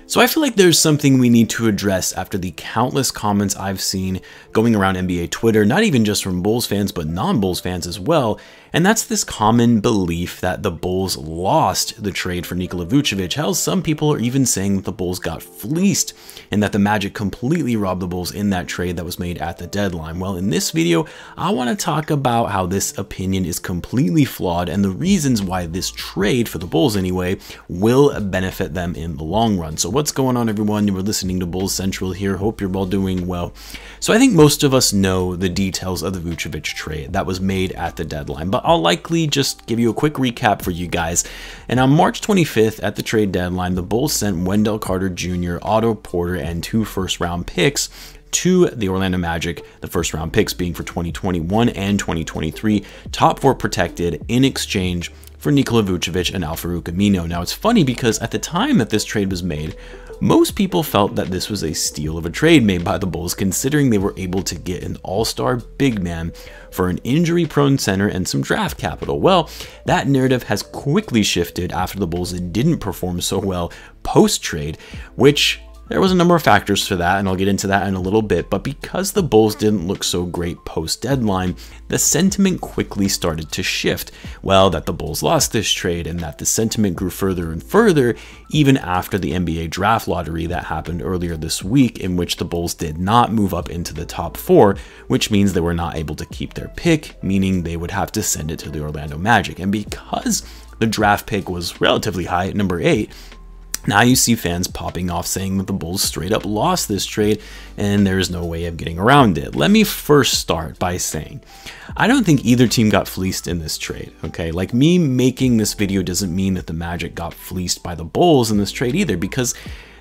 So I feel like there's something we need to address after the countless comments I've seen going around NBA Twitter, not even just from Bulls fans, but non-Bulls fans as well. And that's this common belief that the Bulls lost the trade for Nikola Vucevic. Hell, some people are even saying that the Bulls got fleeced and that the Magic completely robbed the Bulls in that trade that was made at the deadline. Well, in this video, I want to talk about how this opinion is completely flawed and the reasons why this trade, for the Bulls anyway, will benefit them in the long run. So what's going on, everyone? You were listening to Bulls Central here. Hope you're all doing well. So I think most of us know the details of the Vucevic trade that was made at the deadline, but I'll likely just give you a quick recap for you guys. And on March 25th at the trade deadline, the Bulls sent Wendell Carter Jr., Otto Porter, and 2 first-round picks to the Orlando Magic, the first-round picks being for 2021 and 2023, top 4 protected in exchange for Nikola Vucevic and Al-Farouq Aminu. Now, it's funny because at the time that this trade was made, most people felt that this was a steal of a trade made by the Bulls, considering they were able to get an all-star big man for an injury-prone center and some draft capital. Well, that narrative has quickly shifted after the Bulls didn't perform so well post-trade, which there was a number of factors for that, and I'll get into that in a little bit, but because the Bulls didn't look so great post-deadline, the sentiment quickly started to shift. Well, that the Bulls lost this trade, and that the sentiment grew further and further even after the NBA draft lottery that happened earlier this week, in which the Bulls did not move up into the top 4, which means they were not able to keep their pick, meaning they would have to send it to the Orlando Magic. And because the draft pick was relatively high at number 8, now you see fans popping off saying that the Bulls straight up lost this trade and there's no way of getting around it. Let me first start by saying, I don't think either team got fleeced in this trade, okay? Like, me making this video doesn't mean that the Magic got fleeced by the Bulls in this trade either, because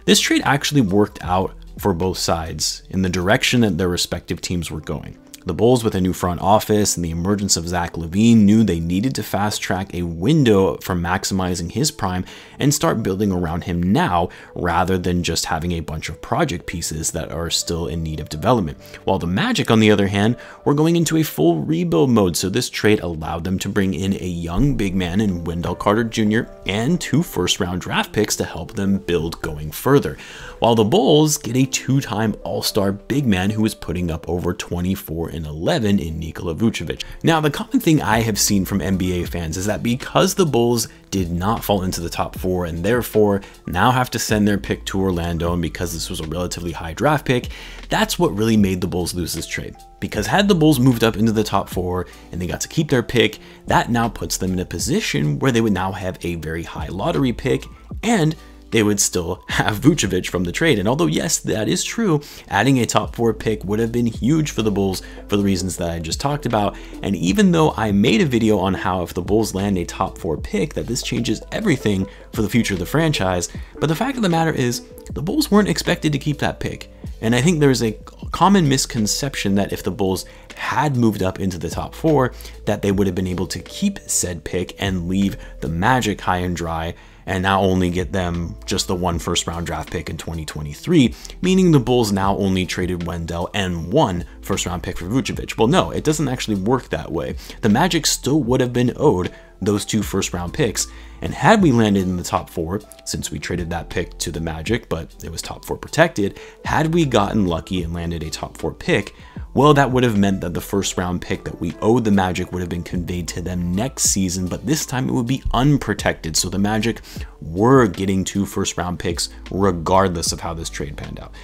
this trade actually worked out for both sides in the direction that their respective teams were going. The Bulls, with a new front office and the emergence of Lavine, knew they needed to fast track a window for maximizing his prime and start building around him now, rather than just having a bunch of project pieces that are still in need of development. While the Magic, on the other hand, were going into a full rebuild mode, so this trade allowed them to bring in a young big man in Wendell Carter Jr. and 2 first-round draft picks to help them build going further. While the Bulls get a 2-time All-Star big man who is putting up over 24 and 11 in Nikola Vucevic. Now, the common thing I have seen from NBA fans is that because the Bulls did not fall into the top 4 and therefore now have to send their pick to Orlando, and because this was a relatively high draft pick, that's what really made the Bulls lose this trade. Because had the Bulls moved up into the top 4 and they got to keep their pick, that now puts them in a position where they would now have a very high lottery pick and they would still have Vucevic from the trade. And although, yes, that is true, adding a top 4 pick would have been huge for the Bulls for the reasons that I just talked about. And even though I made a video on how if the Bulls land a top 4 pick, that this changes everything for the future of the franchise, but the fact of the matter is, the Bulls weren't expected to keep that pick. And I think there's a common misconception that if the Bulls had moved up into the top 4, that they would have been able to keep said pick and leave the Magic high and dry, and now only get them just the 1 first-round draft pick in 2023, meaning the Bulls now only traded Wendell and 1 first-round pick for Vucevic. Well, no, it doesn't actually work that way. The Magic still would have been owed those 2 first-round picks, and had we landed in the top 4, since we traded that pick to the Magic, but it was top 4 protected, had we gotten lucky and landed a top 4 pick, well, that would have meant that the first-round pick that we owed the Magic would have been conveyed to them next season, but this time it would be unprotected, so the Magic were getting 2 first-round picks regardless of how this trade panned out.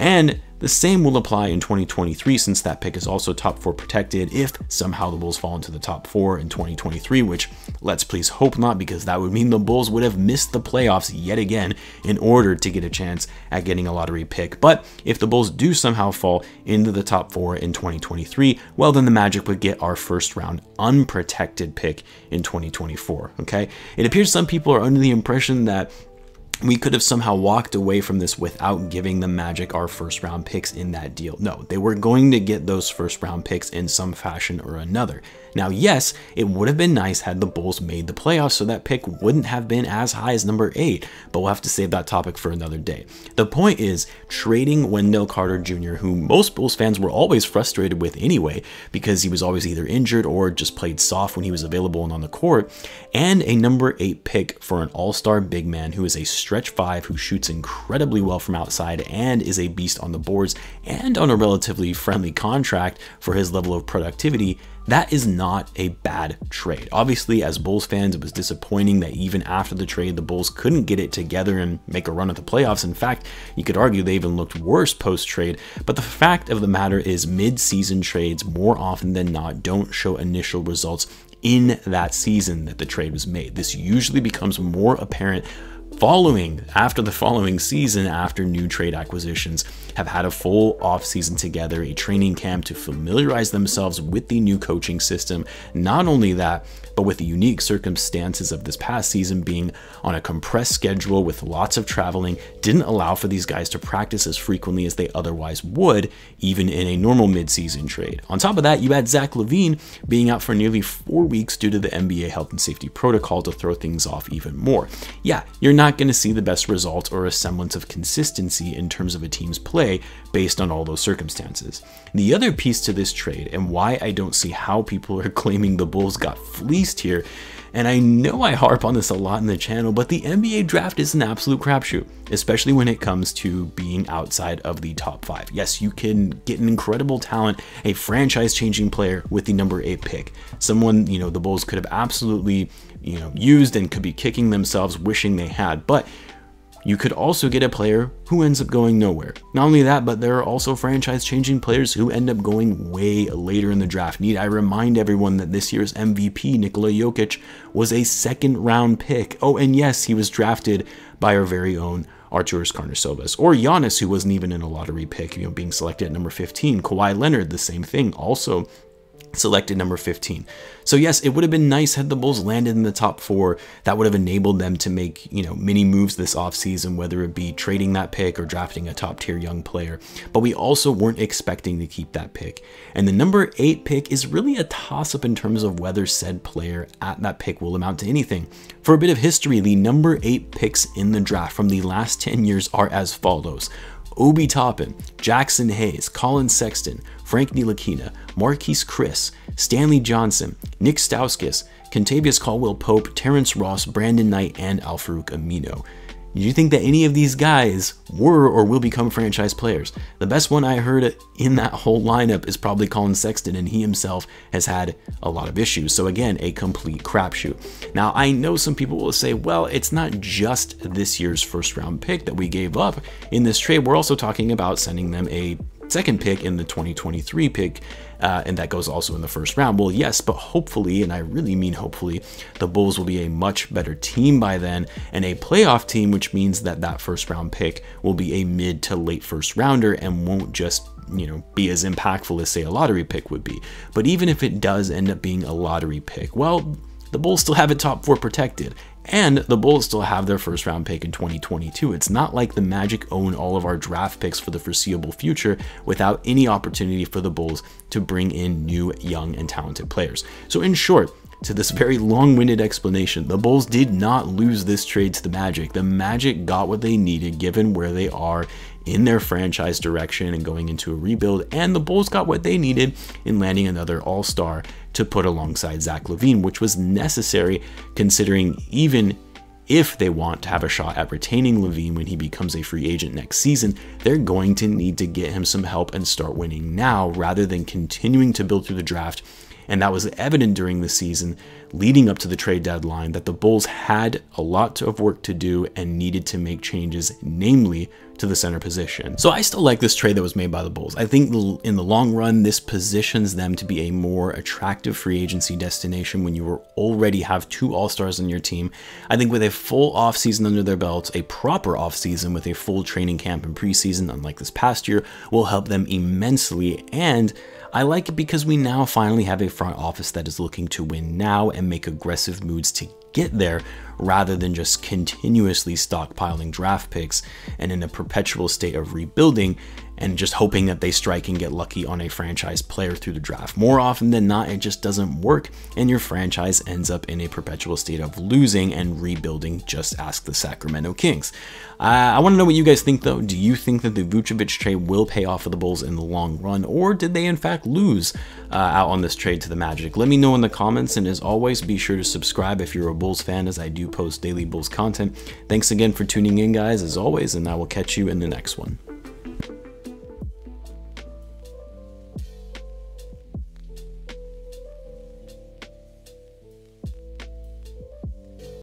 And the same will apply in 2023, since that pick is also top 4 protected if somehow the Bulls fall into the top 4 in 2023, which let's please hope not, because that would mean the Bulls would have missed the playoffs yet again in order to get a chance at getting a lottery pick. But if the Bulls do somehow fall into the top 4 in 2023, well, then the Magic would get our first-round unprotected pick in 2024, okay? It appears some people are under the impression that we could have somehow walked away from this without giving the Magic our first-round picks in that deal. No, they were going to get those first-round picks in some fashion or another. Now, yes, it would have been nice had the Bulls made the playoffs, so that pick wouldn't have been as high as number 8, but we'll have to save that topic for another day. The point is, trading Wendell Carter Jr., who most Bulls fans were always frustrated with anyway, because he was always either injured or just played soft when he was available and on the court, and a number 8 pick for an all-star big man who is a stretch 5 who shoots incredibly well from outside and is a beast on the boards and on a relatively friendly contract for his level of productivity, that is not a bad trade. Obviously, as Bulls fans, it was disappointing that even after the trade, the Bulls couldn't get it together and make a run at the playoffs. In fact, you could argue they even looked worse post-trade. But the fact of the matter is mid-season trades more often than not don't show initial results in that season that the trade was made. This usually becomes more apparent after the following season, after new trade acquisitions have had a full off season together, a training camp to familiarize themselves with the new coaching system. Not only that, but with the unique circumstances of this past season being on a compressed schedule with lots of traveling, didn't allow for these guys to practice as frequently as they otherwise would, even in a normal mid-season trade. On top of that, you had Zach Lavine being out for nearly 4 weeks due to the NBA health and safety protocol to throw things off even more. Yeah, you're not going to see the best results or a semblance of consistency in terms of a team's play based on all those circumstances. The other piece to this trade, and why I don't see how people are claiming the Bulls got fleeced here, and I know I harp on this a lot in the channel, but the NBA draft is an absolute crapshoot, especially when it comes to being outside of the top 5. Yes, you can get an incredible talent, a franchise-changing player with the number 8 pick. Someone, the Bulls could have absolutely, used and could be kicking themselves wishing they had, but you could also get a player who ends up going nowhere. Not only that, but there are also franchise-changing players who end up going way later in the draft. Need I remind everyone that this year's MVP, Nikola Jokic, was a second-round pick. Oh, and yes, he was drafted by our very own Arturas Karnisovas. Or Giannis, who wasn't even in a lottery pick, being selected at number 15. Kawhi Leonard, the same thing, also selected number 15. So yes, it would have been nice had the Bulls landed in the top 4. That would have enabled them to make, many moves this offseason, whether it be trading that pick or drafting a top tier young player. But we also weren't expecting to keep that pick. And the number 8 pick is really a toss up in terms of whether said player at that pick will amount to anything. For a bit of history, the number 8 picks in the draft from the last 10 years are as follows: Obi Toppin, Jackson Hayes, Colin Sexton, Frank Ntilikina, Marquise Chris, Stanley Johnson, Nick Stauskas, Kentavious Caldwell-Pope, Terrence Ross, Brandon Knight, and Al-Farouq Amino. Do you think that any of these guys were or will become franchise players? The best one I heard in that whole lineup is probably Colin Sexton, and he himself has had a lot of issues. So again, a complete crapshoot. Now, I know some people will say, well, it's not just this year's first round pick that we gave up in this trade. We're also talking about sending them a second pick in the 2023 pick, and that goes also in the first round. Well, yes, but hopefully, and I really mean hopefully, the Bulls will be a much better team by then and a playoff team, which means that that first round pick will be a mid to late first rounder and won't just be as impactful as say a lottery pick would be. But even if it does end up being a lottery pick, well, the Bulls still have it top 4 protected, and the Bulls still have their first round pick in 2022. It's not like the Magic own all of our draft picks for the foreseeable future without any opportunity for the Bulls to bring in new, young, and talented players. So in short, to this very long-winded explanation, the Bulls did not lose this trade to the Magic. The Magic got what they needed given where they are in their franchise direction and going into a rebuild, and the Bulls got what they needed in landing another all-star to put alongside Zach Lavine, which was necessary considering even if they want to have a shot at retaining Lavine when he becomes a free agent next season, they're going to need to get him some help and start winning now rather than continuing to build through the draft. And that was evident during the season leading up to the trade deadline that the Bulls had a lot of work to do and needed to make changes, namely to the center position. So I still like this trade that was made by the Bulls. I think in the long run, this positions them to be a more attractive free agency destination when you already have 2 all-stars on your team. I think with a full offseason under their belts, a proper offseason with a full training camp and preseason, unlike this past year, will help them immensely. And I like it because we now finally have a front office that is looking to win now and make aggressive moves to get there rather than just continuously stockpiling draft picks and in a perpetual state of rebuilding. and just hoping that they strike and get lucky on a franchise player through the draft. More often than not, it just doesn't work, and your franchise ends up in a perpetual state of losing and rebuilding. Just ask the Sacramento Kings. I want to know what you guys think, though. Do you think that the Vucevic trade will pay off for the Bulls in the long run, or did they in fact lose out on this trade to the Magic? Let me know in the comments, and as always, be sure to subscribe if you're a Bulls fan, as I do post daily Bulls content. Thanks again for tuning in, guys, as always, and I will catch you in the next one.